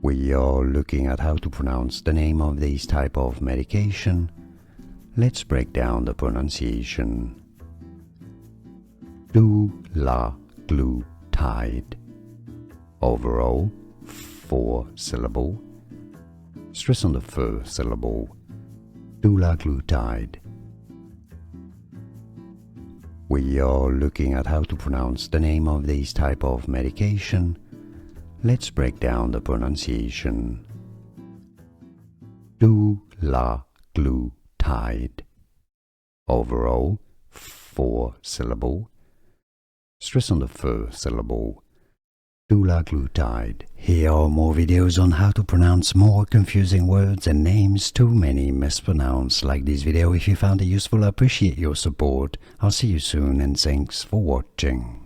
We are looking at how to pronounce the name of this type of medication. Let's break down the pronunciation. Dulaglutide. Overall, 4 syllable. Stress on the first syllable. Dulaglutide. We are looking at how to pronounce the name of this type of medication. Let's break down the pronunciation. Dulaglutide. Overall, 4 syllable. Stress on the first syllable. Dulaglutide. Here are more videos on how to pronounce more confusing words and names too many mispronounced. Like this video if you found it useful. I appreciate your support. I'll see you soon and thanks for watching.